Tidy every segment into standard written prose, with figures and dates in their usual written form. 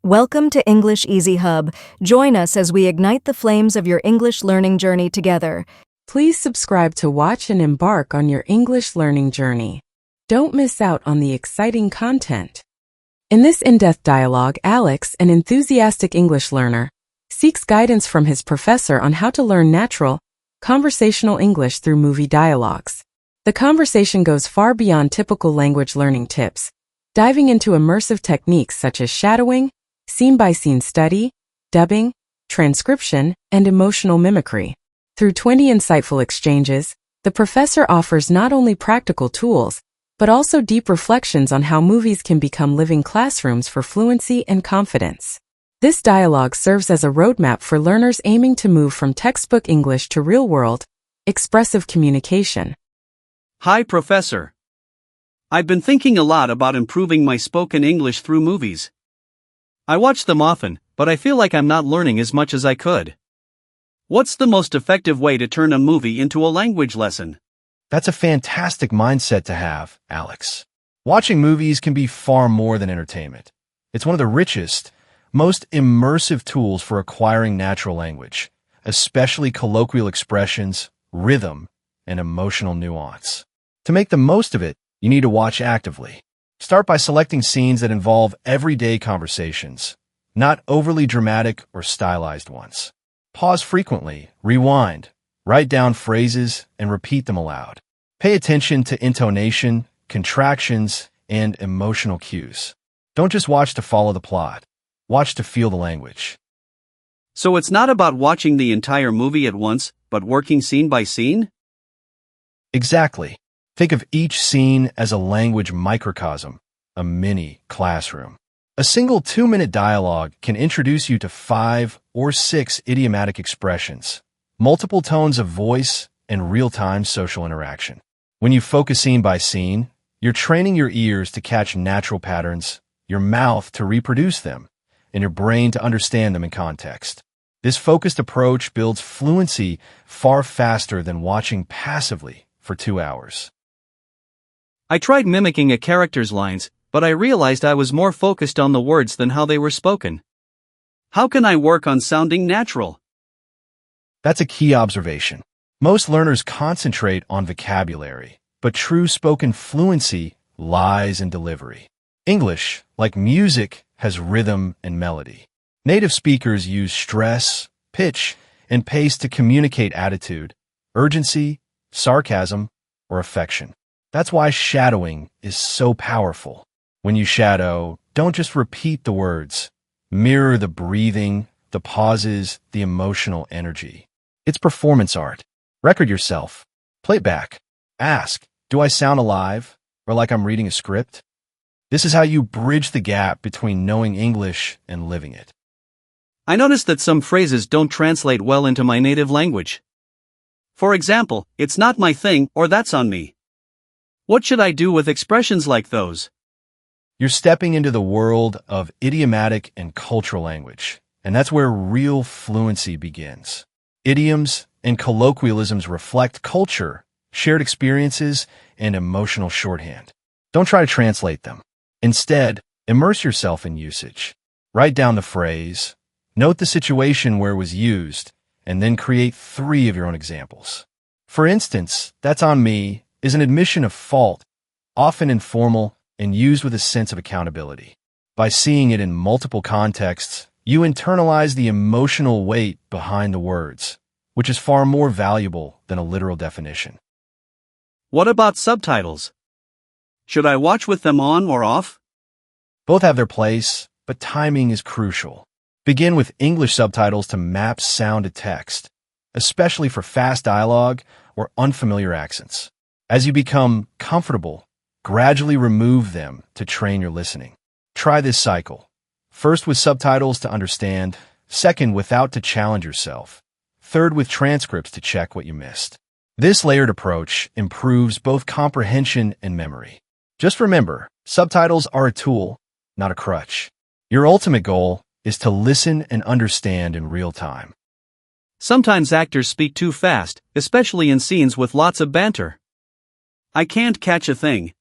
Welcome to English Easy Hub. Join us as we ignite the flames of your English learning journey together. Please subscribe to watch and embark on your English learning journey. Don't miss out on the exciting content. In this in-depth dialogue, Alex, an enthusiastic English learner, seeks guidance from his professor on how to learn natural, conversational English through movie dialogues. The conversation goes far beyond typical language learning tips, diving into immersive techniques such as shadowing, scene-by-scene study, dubbing, transcription, and emotional mimicry. Through 20 insightful exchanges, the professor offers not only practical tools, but also deep reflections on how movies can become living classrooms for fluency and confidence. This dialogue serves as a roadmap for learners aiming to move from textbook English to real-world, expressive communication. Hi, Professor. I've been thinking a lot about improving my spoken English through movies. I watch them often, but I feel like I'm not learning as much as I could. What's the most effective way to turn a movie into a language lesson? That's a fantastic mindset to have, Alex. Watching movies can be far more than entertainment. It's one of the richest, most immersive tools for acquiring natural language, especially colloquial expressions, rhythm, and emotional nuance. To make the most of it, you need to watch actively. Start by selecting scenes that involve everyday conversations, not overly dramatic or stylized ones. Pause frequently, rewind, write down phrases, and repeat them aloud. Pay attention to intonation, contractions, and emotional cues. Don't just watch to follow the plot. Watch to feel the language. So it's not about watching the entire movie at once, but working scene by scene? Exactly. Think of each scene as a language microcosm, a mini classroom. A single 2-minute dialogue can introduce you to 5 or 6 idiomatic expressions, multiple tones of voice, and real-time social interaction. When you focus scene by scene, you're training your ears to catch natural patterns, your mouth to reproduce them, and your brain to understand them in context. This focused approach builds fluency far faster than watching passively for 2 hours. I tried mimicking a character's lines, but I realized I was more focused on the words than how they were spoken. How can I work on sounding natural? That's a key observation. Most learners concentrate on vocabulary, but true spoken fluency lies in delivery. English, like music, has rhythm and melody. Native speakers use stress, pitch, and pace to communicate attitude, urgency, sarcasm, or affection. That's why shadowing is so powerful. When you shadow, don't just repeat the words. Mirror the breathing, the pauses, the emotional energy. It's performance art. Record yourself. Play it back. Ask, do I sound alive or like I'm reading a script? This is how you bridge the gap between knowing English and living it. I noticed that some phrases don't translate well into my native language. For example, it's not my thing or that's on me. What should I do with expressions like those? You're stepping into the world of idiomatic and cultural language, and that's where real fluency begins. Idioms and colloquialisms reflect culture, shared experiences, and emotional shorthand. Don't try to translate them. Instead, immerse yourself in usage. Write down the phrase, note the situation where it was used, and then create 3 of your own examples. For instance, "That's on me" is an admission of fault, often informal and used with a sense of accountability. By seeing it in multiple contexts, you internalize the emotional weight behind the words, which is far more valuable than a literal definition. What about subtitles? Should I watch with them on or off? Both have their place, but timing is crucial. Begin with English subtitles to map sound to text, especially for fast dialogue or unfamiliar accents. As you become comfortable, gradually remove them to train your listening. Try this cycle. First with subtitles to understand, second without to challenge yourself, third with transcripts to check what you missed. This layered approach improves both comprehension and memory. Just remember, subtitles are a tool, not a crutch. Your ultimate goal is to listen and understand in real time. Sometimes actors speak too fast, especially in scenes with lots of banter. I can't catch a thing.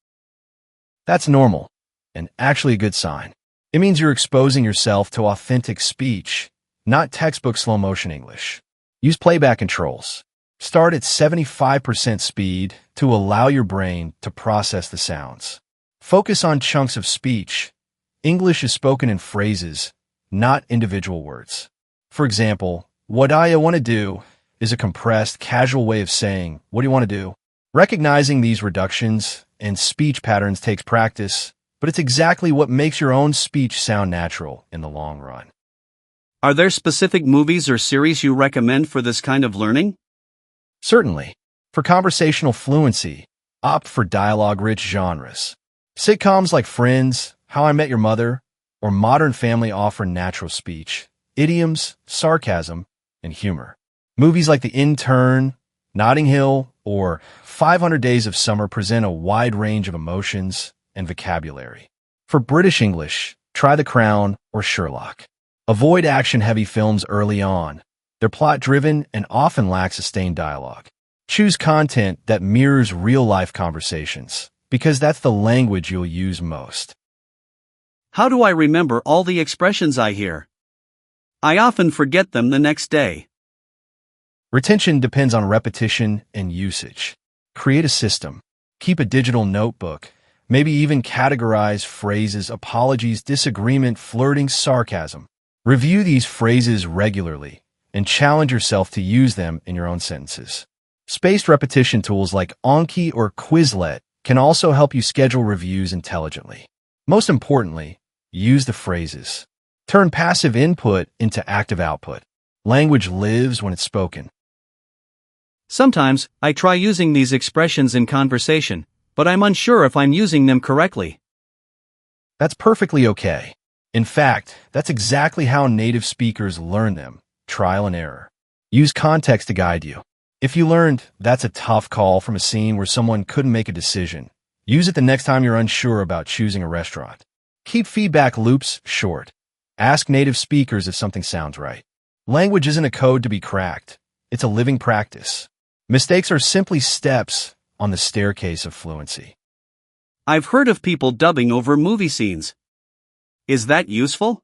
That's normal, and actually a good sign. It means you're exposing yourself to authentic speech, not textbook slow-motion English. Use playback controls. Start at 75% speed to allow your brain to process the sounds. Focus on chunks of speech. English is spoken in phrases, not individual words. For example, what I want to do is a compressed, casual way of saying, what do you want to do? Recognizing these reductions and speech patterns takes practice, but it's exactly what makes your own speech sound natural in the long run. Are there specific movies or series you recommend for this kind of learning? Certainly. For conversational fluency, opt for dialogue-rich genres. Sitcoms like Friends, How I Met Your Mother, or Modern Family offer natural speech, idioms, sarcasm, and humor. Movies like The Intern, Notting Hill, or 500 Days of Summer present a wide range of emotions and vocabulary. For British English, try The Crown or Sherlock. Avoid action-heavy films early on. They're plot-driven and often lack sustained dialogue. Choose content that mirrors real-life conversations, because that's the language you'll use most. How do I remember all the expressions I hear? I often forget them the next day. Retention depends on repetition and usage. Create a system. Keep a digital notebook. Maybe even categorize phrases, apologies, disagreement, flirting, sarcasm. Review these phrases regularly and challenge yourself to use them in your own sentences. Spaced repetition tools like Anki or Quizlet can also help you schedule reviews intelligently. Most importantly, use the phrases. Turn passive input into active output. Language lives when it's spoken. Sometimes, I try using these expressions in conversation, but I'm unsure if I'm using them correctly. That's perfectly okay. In fact, that's exactly how native speakers learn them, trial and error. Use context to guide you. If you learned, that's a tough call from a scene where someone couldn't make a decision, use it the next time you're unsure about choosing a restaurant. Keep feedback loops short. Ask native speakers if something sounds right. Language isn't a code to be cracked. It's a living practice. Mistakes are simply steps on the staircase of fluency. I've heard of people dubbing over movie scenes. Is that useful?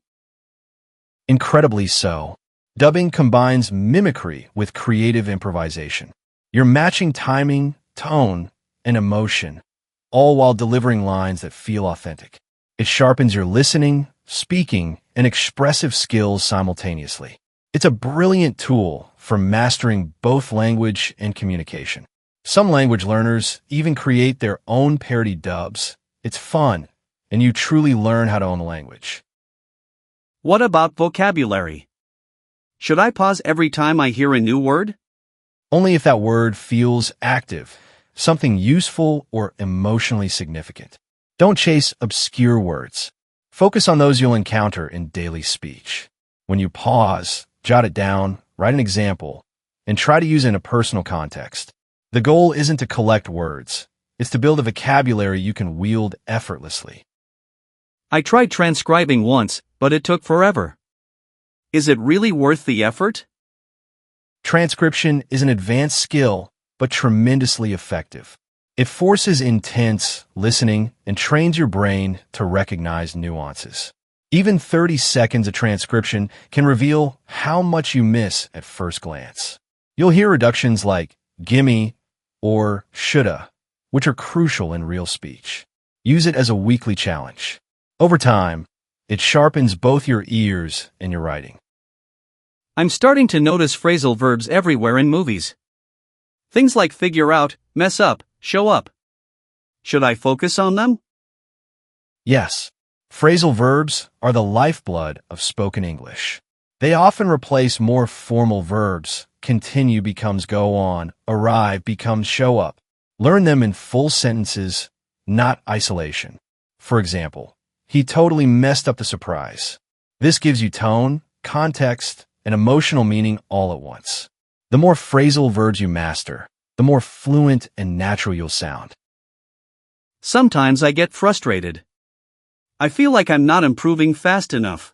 Incredibly so. Dubbing combines mimicry with creative improvisation. You're matching timing, tone, and emotion, all while delivering lines that feel authentic. It sharpens your listening, speaking, and expressive skills simultaneously. It's a brilliant tool for mastering both language and communication. Some language learners even create their own parody dubs. It's fun, and you truly learn how to own the language. What about vocabulary? Should I pause every time I hear a new word? Only if that word feels active, something useful or emotionally significant. Don't chase obscure words. Focus on those you'll encounter in daily speech. When you pause, jot it down, write an example, and try to use it in a personal context. The goal isn't to collect words. It's to build a vocabulary you can wield effortlessly. I tried transcribing once, but it took forever. Is it really worth the effort? Transcription is an advanced skill, but tremendously effective. It forces intense listening and trains your brain to recognize nuances. Even 30 seconds of transcription can reveal how much you miss at first glance. You'll hear reductions like gimme or shoulda, which are crucial in real speech. Use it as a weekly challenge. Over time, it sharpens both your ears and your writing. I'm starting to notice phrasal verbs everywhere in movies. Things like figure out, mess up, show up. Should I focus on them? Yes, phrasal verbs are the lifeblood of spoken English. They often replace more formal verbs. Continue becomes go on, arrive becomes show up. Learn them in full sentences, not isolation. For example, he totally messed up the surprise. This gives you tone, context, and emotional meaning all at once. The more phrasal verbs you master, the more fluent and natural you'll sound. Sometimes I get frustrated. I feel like I'm not improving fast enough.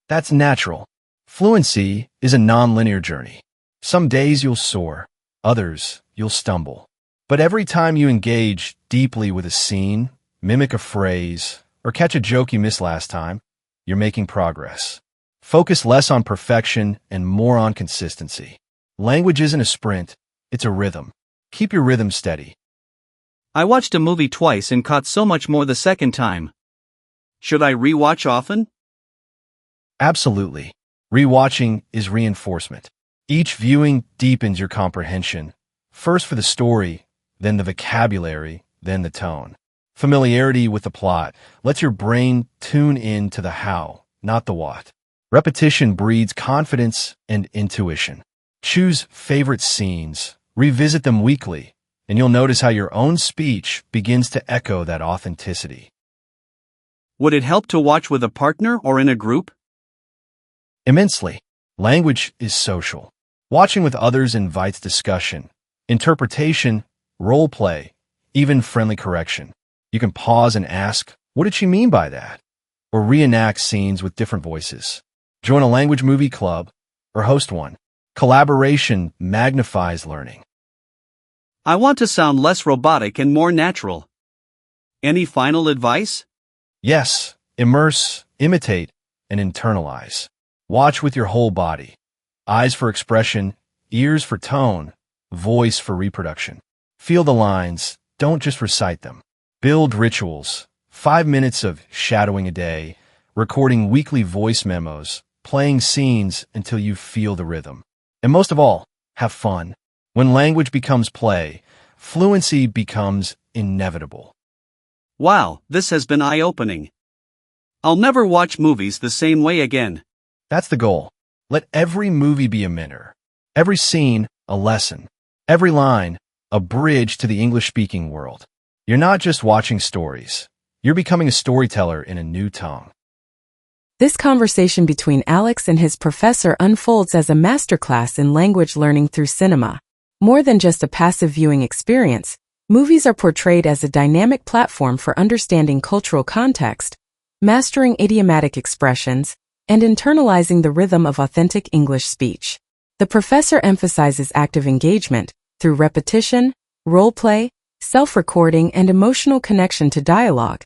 That's natural. Fluency is a non-linear journey. Some days you'll soar, others you'll stumble. But every time you engage deeply with a scene, mimic a phrase, or catch a joke you missed last time, you're making progress. Focus less on perfection and more on consistency. Language isn't a sprint, it's a rhythm. Keep your rhythm steady. I watched a movie twice and caught so much more the second time. Should I rewatch often? Absolutely. Rewatching is reinforcement. Each viewing deepens your comprehension, first for the story, then the vocabulary, then the tone. Familiarity with the plot lets your brain tune in to the how, not the what. Repetition breeds confidence and intuition. Choose favorite scenes, revisit them weekly, and you'll notice how your own speech begins to echo that authenticity. Would it help to watch with a partner or in a group? Immensely. Language is social. Watching with others invites discussion, interpretation, role play, even friendly correction. You can pause and ask, what did she mean by that? Or reenact scenes with different voices. Join a language movie club or host one. Collaboration magnifies learning. I want to sound less robotic and more natural. Any final advice? Yes, immerse, imitate, and internalize. Watch with your whole body. Eyes for expression, ears for tone, voice for reproduction. Feel the lines, don't just recite them. Build rituals. 5 minutes of shadowing a day, recording weekly voice memos, playing scenes until you feel the rhythm. And most of all, have fun. When language becomes play, fluency becomes inevitable. Wow, this has been eye-opening. I'll never watch movies the same way again. That's the goal. Let every movie be a minute. Every scene, a lesson. Every line, a bridge to the English-speaking world. You're not just watching stories. You're becoming a storyteller in a new tongue. This conversation between Alex and his professor unfolds as a masterclass in language learning through cinema. More than just a passive viewing experience, movies are portrayed as a dynamic platform for understanding cultural context, mastering idiomatic expressions, and internalizing the rhythm of authentic English speech. The professor emphasizes active engagement through repetition, role play, self-recording, and emotional connection to dialogue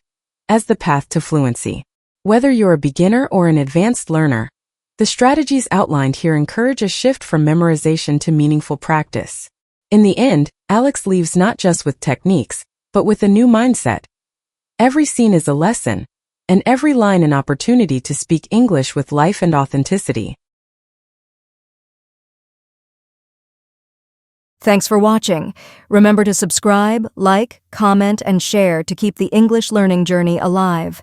as the path to fluency. Whether you're a beginner or an advanced learner, the strategies outlined here encourage a shift from memorization to meaningful practice. In the end, Alex leaves not just with techniques, but with a new mindset. Every scene is a lesson, and every line an opportunity to speak English with life and authenticity. Thanks for watching. Remember to subscribe, like, comment, and share to keep the English learning journey alive.